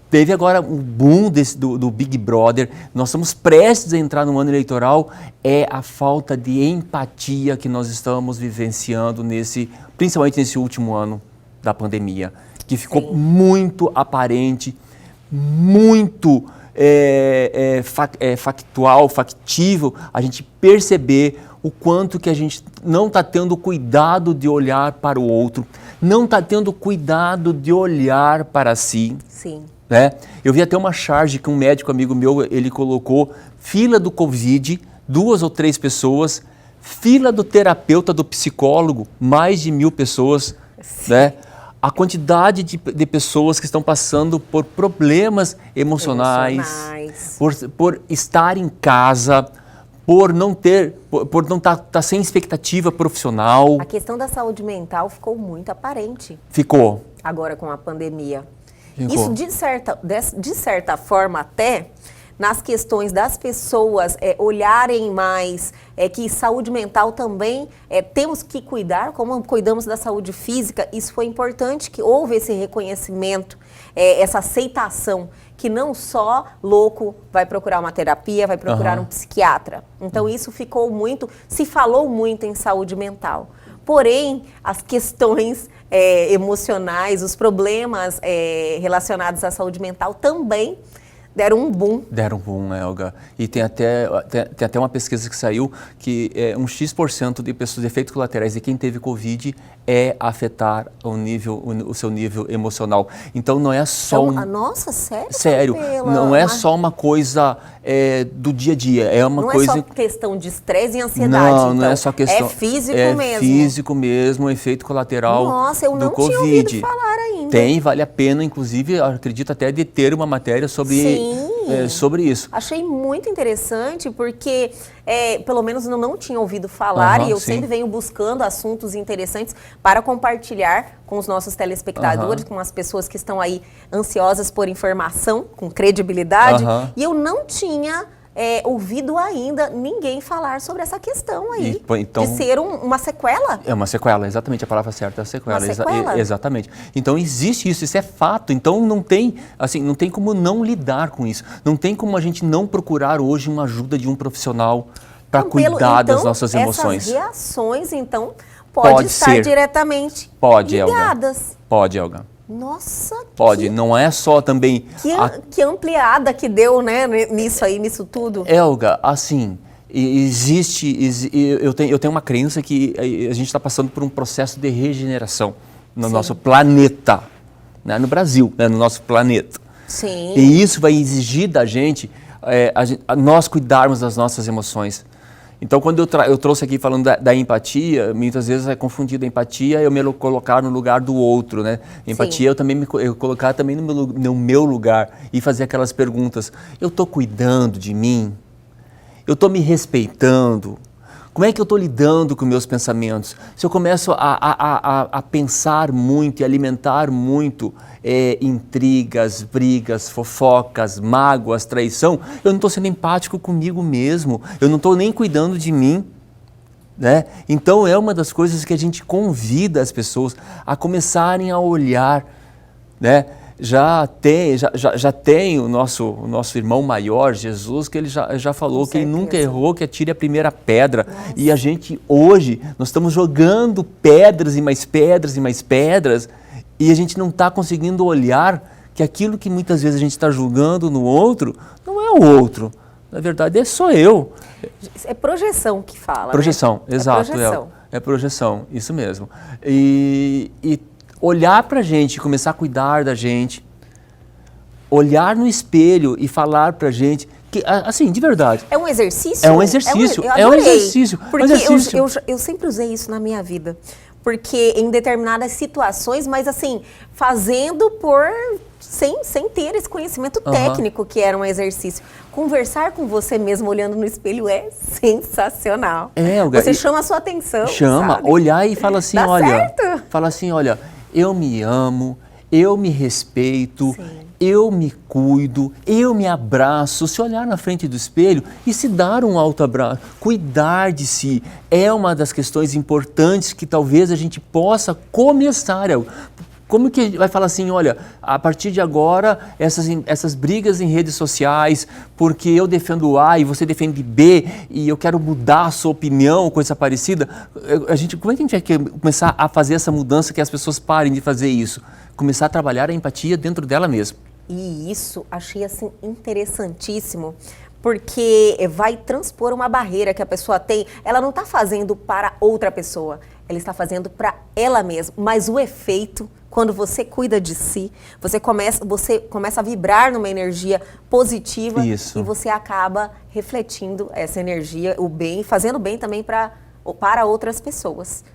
Teve agora um boom do Big Brother, nós estamos prestes a entrar no ano eleitoral, é a falta de empatia que nós estamos vivenciando principalmente nesse último ano da pandemia, que ficou muito aparente, muito factível a gente perceber o quanto que a gente não está tendo cuidado de olhar para o outro, não está tendo cuidado de olhar para si. Sim. Né? Eu vi até uma charge que um médico amigo meu, ele colocou fila do Covid, 2 ou 3 pessoas, fila do terapeuta, do psicólogo, mais de 1000 pessoas, né? A quantidade de pessoas que estão passando por problemas emocionais. Por estar em casa, por não estar sem expectativa profissional. A questão da saúde mental ficou muito aparente. Ficou. Agora com a pandemia. Ficou. Isso, de certa forma, até nas questões das pessoas olharem mais que saúde mental também temos que cuidar, como cuidamos da saúde física. Isso foi importante, que houve esse reconhecimento, essa aceitação, que não só louco vai procurar uma terapia, vai procurar um psiquiatra. Então isso se falou muito em saúde mental. Porém, as questões emocionais, os problemas relacionados à saúde mental também deram um boom. Deram um boom, Elga. E tem até uma pesquisa que saiu que um X% de pessoas de efeitos colaterais de quem teve Covid afetar o seu nível emocional. Então não é só nossa, sério? Sério, não é só uma coisa do dia a dia, é uma coisa... Não é só questão de estresse e ansiedade, não é só questão... É físico mesmo. É físico mesmo, efeito colateral do Covid. Nossa, eu não tinha ouvido falar ainda. Vale a pena, inclusive, acredito até de ter uma matéria sobre isso. Achei muito interessante porque, pelo menos eu não tinha ouvido falar e eu sempre venho buscando assuntos interessantes para compartilhar com os nossos telespectadores, com as pessoas que estão aí ansiosas por informação, com credibilidade. E eu não tinha ouvido ainda ninguém falar sobre essa questão aí, de ser uma sequela. É uma sequela, exatamente, a palavra certa é a sequela. Uma sequela. Exatamente. Então existe isso é fato, então não tem como não lidar com isso, não tem como a gente não procurar hoje uma ajuda de um profissional para cuidar das nossas emoções. Essas reações, então, pode estar ser diretamente ligadas. Elga. Pode, Elga. Nossa, pode, não é só também... Que ampliada que deu, né, nisso tudo. Elga, assim, eu tenho uma crença que a gente está passando por um processo de regeneração no nosso planeta, né, no Brasil, né, no nosso planeta. Sim. E isso vai exigir da gente, nós cuidarmos das nossas emoções. Então, quando eu trouxe aqui falando da empatia, muitas vezes é confundido a empatia eu me colocar no lugar do outro, né? Empatia eu colocar também no meu lugar e fazer aquelas perguntas. Eu estou cuidando de mim? Eu estou me respeitando? Como é que eu estou lidando com meus pensamentos? Se eu começo a pensar muito e alimentar muito intrigas, brigas, fofocas, mágoas, traição, eu não estou sendo empático comigo mesmo, eu não estou nem cuidando de mim. Né? Então é uma das coisas que a gente convida as pessoas a começarem a olhar, né? Já tem o nosso irmão maior, Jesus, que ele já falou que ele nunca errou, que atire a primeira pedra. Nossa. E a gente hoje, nós estamos jogando pedras e mais pedras e mais pedras e a gente não está conseguindo olhar que aquilo que muitas vezes a gente está julgando no outro, não é o outro. Na verdade, é só eu. É projeção que fala, projeção, né? Exato. É projeção. É projeção, isso mesmo. E olhar pra gente, começar a cuidar da gente, olhar no espelho e falar pra gente, que, assim, de verdade. É um exercício? É um exercício, eu adorei, Porque eu sempre usei isso na minha vida. Porque em determinadas situações, mas assim, fazendo sem ter esse conhecimento técnico que era um exercício. Conversar com você mesmo olhando no espelho é sensacional. Você chama a sua atenção. Chama, sabe? olhar e fala assim, certo. Eu me amo, eu me respeito, Sim. eu me cuido, eu me abraço. Se olhar na frente do espelho e se dar um alto abraço, cuidar de si, é uma das questões importantes que talvez a gente possa começar. Como que vai falar assim, olha, a partir de agora, essas brigas em redes sociais, porque eu defendo A e você defende B, e eu quero mudar a sua opinião, coisa parecida, como é que a gente vai começar a fazer essa mudança que as pessoas parem de fazer isso? Começar a trabalhar a empatia dentro dela mesma. E isso achei assim interessantíssimo, porque vai transpor uma barreira que a pessoa tem. Ela não está fazendo para outra pessoa, ela está fazendo para ela mesma. Mas o efeito, quando você cuida de si, você começa a vibrar numa energia positiva. Isso. E você acaba refletindo essa energia, o bem, fazendo bem também para outras pessoas.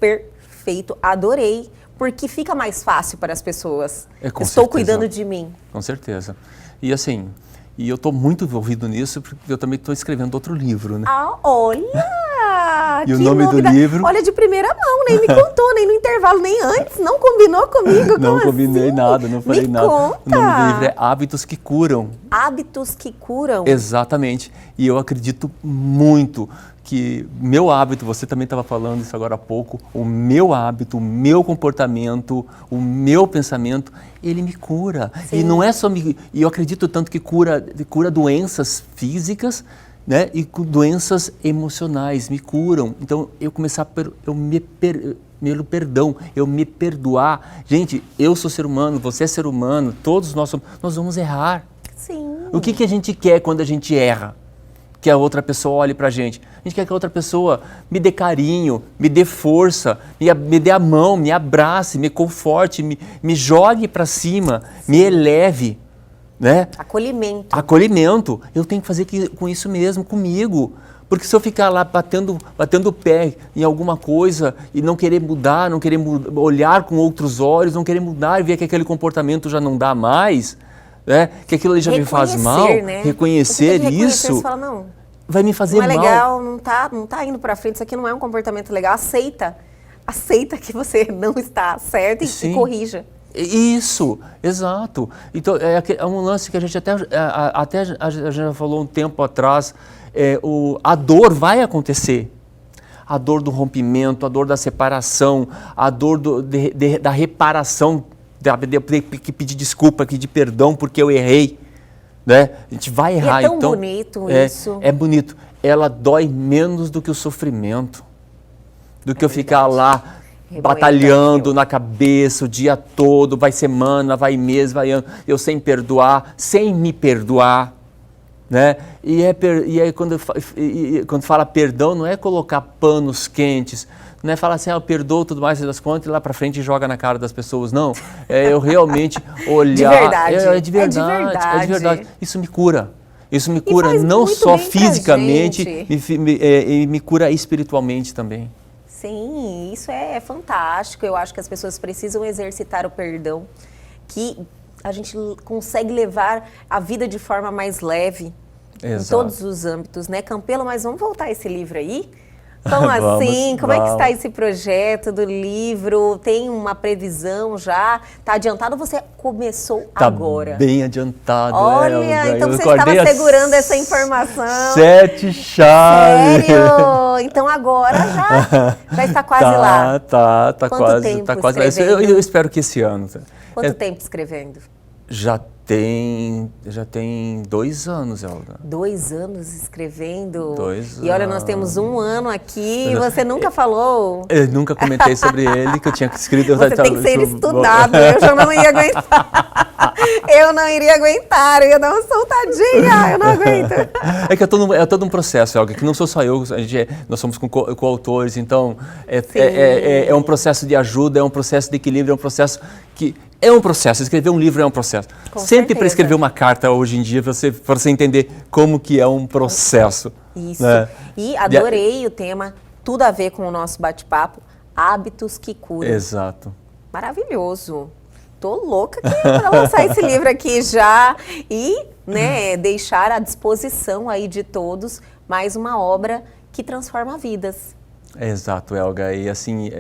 Perfeito, adorei. Porque fica mais fácil para as pessoas. Estou cuidando de mim. Com certeza. E assim, eu estou muito envolvido nisso, porque eu também estou escrevendo outro livro, né? Ah, olha! E o nome do livro... Olha, de primeira mão, nem me contou, nem no intervalo, nem antes, não combinou comigo. Não combinei assim? nada, não falei nada. Conta. O nome do livro é Hábitos que Curam. Hábitos que Curam? Exatamente. E eu acredito muito que meu hábito, você também estava falando isso agora há pouco, o meu hábito, o meu comportamento, o meu pensamento, ele me cura. Sim. E não é só e eu acredito tanto que cura doenças físicas, né? E doenças emocionais me curam. Então eu começar pelo perdão, eu me perdoar. Gente, eu sou ser humano, você é ser humano, todos nós vamos errar. Sim. O que a gente quer quando a gente erra? Que a outra pessoa olhe pra gente. A gente quer que a outra pessoa me dê carinho, me dê força, me dê a mão, me abrace, me conforte, me jogue pra cima, me eleve, né? Acolhimento. Acolhimento. Eu tenho que fazer com isso mesmo, comigo. Porque se eu ficar lá batendo o pé em alguma coisa e não querer mudar, não querer olhar com outros olhos, não querer mudar e ver que aquele comportamento já não dá mais, né? Que aquilo ali já me faz mal, né? reconhecer isso, você fala, não, vai me fazer mal. Não é legal, não tá indo pra frente, isso aqui não é um comportamento legal, aceita que você não está certo e corrija. Isso, exato. Então, é um lance que a gente até já falou um tempo atrás, a dor vai acontecer. A dor do rompimento, a dor da separação, a dor da reparação, de pedir desculpa, pedir perdão porque eu errei, né? A gente vai errar. E é tão bonito isso. É bonito. Ela dói menos do que o sofrimento, do que eu ficar lá batalhando na cabeça o dia todo, vai semana, vai mês, vai ano, eu sem perdoar, sem me perdoar, né? E quando fala perdão, não é colocar panos quentes, não é falar assim, eu perdoo tudo mais das contas e lá pra frente joga na cara das pessoas, não. É eu realmente olhar. De verdade. É de verdade. Isso me cura. Isso me cura não só fisicamente, me cura espiritualmente também. Sim, isso é fantástico. Eu acho que as pessoas precisam exercitar o perdão, que a gente consegue levar a vida de forma mais leve. Exato. Em todos os âmbitos, né, Campelo? Mas vamos voltar a esse livro aí? Então, assim, como é que está esse projeto do livro? Tem uma previsão já? Está adiantado ou você começou agora? Está bem adiantado, Olha, então você estava segurando essa informação. 7 chaves. Sério? Então agora já está quase lá. Tá quase lá. Eu espero que esse ano. Quanto tempo escrevendo? Já Já tem 2 anos, Elga. 2 anos escrevendo? 2 E olha, nós temos 1 ano aqui e você nunca falou. Eu nunca comentei sobre ele, que eu tinha escrito. Você tem que ser estudado, eu já não ia aguentar. Eu não iria aguentar, eu ia dar uma soltadinha, eu não aguento. É que é todo um processo, Elga, que não sou só eu, nós somos coautores, então é um processo de ajuda, é um processo de equilíbrio, é um processo que... É um processo, escrever um livro é um processo. Sempre para escrever uma carta hoje em dia, para você entender como que é um processo. Isso. Né? E adorei o tema, tudo a ver com o nosso bate-papo, hábitos que curam. Exato. Maravilhoso. Tô louca aqui para lançar esse livro aqui já e, né, deixar à disposição aí de todos mais uma obra que transforma vidas. Exato, Elga, e assim,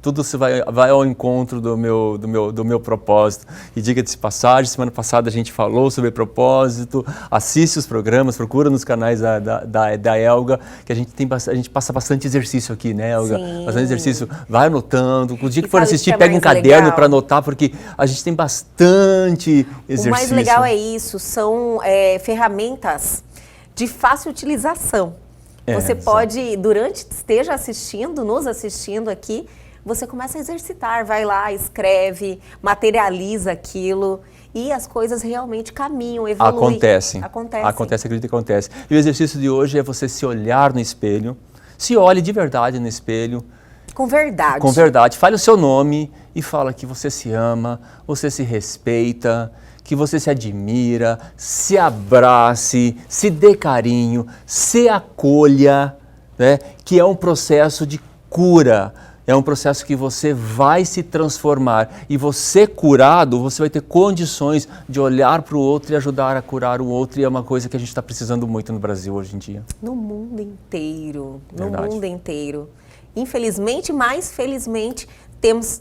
tudo se vai ao encontro do meu propósito. E diga-se de passagem, semana passada a gente falou sobre propósito, assiste os programas, procura nos canais da Elga, que a gente passa bastante exercício aqui, né, Elga? Sim. Bastante exercício, vai anotando, o dia que for assistir, é pega um caderno legal? para anotar, porque a gente tem bastante exercício. O mais legal é isso, são ferramentas de fácil utilização. Você pode, esteja assistindo, nos assistindo aqui, você começa a exercitar, vai lá, escreve, materializa aquilo e as coisas realmente caminham, evoluem. Acontece, acredito que acontece. E o exercício de hoje é você se olhar no espelho, se olhe de verdade no espelho. Com verdade. Com verdade, fale o seu nome e fala que você se ama, você se respeita, que você se admira, se abrace, se dê carinho, se acolha, né? Que é um processo de cura, é um processo que você vai se transformar e você curado, você vai ter condições de olhar para o outro e ajudar a curar o outro e é uma coisa que a gente está precisando muito no Brasil hoje em dia. No mundo inteiro, Verdade. No mundo inteiro. Infelizmente, mas felizmente, temos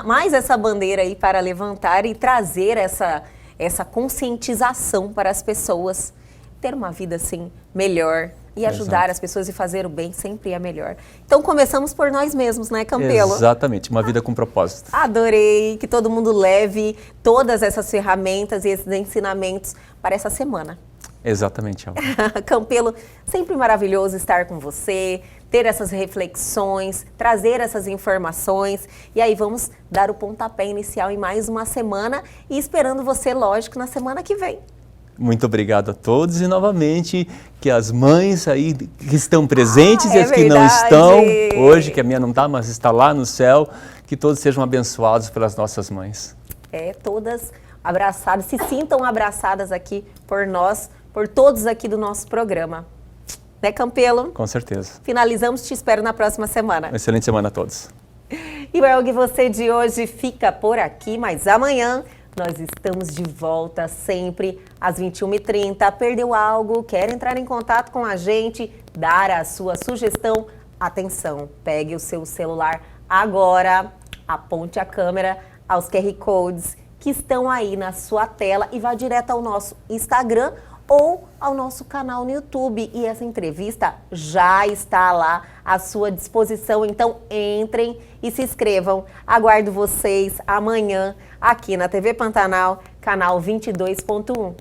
mais essa bandeira aí para levantar e trazer essa conscientização para as pessoas ter uma vida assim melhor e ajudar as pessoas e fazer o bem sempre é melhor. Então começamos por nós mesmos, né, Campelo? Exatamente, uma vida com propósito. Adorei que todo mundo leve todas essas ferramentas e esses ensinamentos para essa semana. Exatamente, Elga. Campelo, sempre maravilhoso estar com você, ter essas reflexões, trazer essas informações. E aí vamos dar o pontapé inicial em mais uma semana e esperando você, lógico, na semana que vem. Muito obrigado a todos e novamente que as mães aí que estão presentes e as que não estão hoje, que a minha não está, mas está lá no céu, que todos sejam abençoados pelas nossas mães. Todas abraçadas, se sintam abraçadas aqui por nós, por todos aqui do nosso programa. Né, Campelo? Com certeza. Finalizamos, te espero na próxima semana. Uma excelente semana a todos. E o Elga e Você de hoje fica por aqui, mas amanhã nós estamos de volta sempre às 21h30. Perdeu algo? Quer entrar em contato com a gente? Dar a sua sugestão? Atenção, pegue o seu celular agora, aponte a câmera aos QR Codes que estão aí na sua tela e vá direto ao nosso Instagram ou ao nosso canal no YouTube. E essa entrevista já está lá à sua disposição, então entrem e se inscrevam. Aguardo vocês amanhã aqui na TV Pantanal, canal 22.1.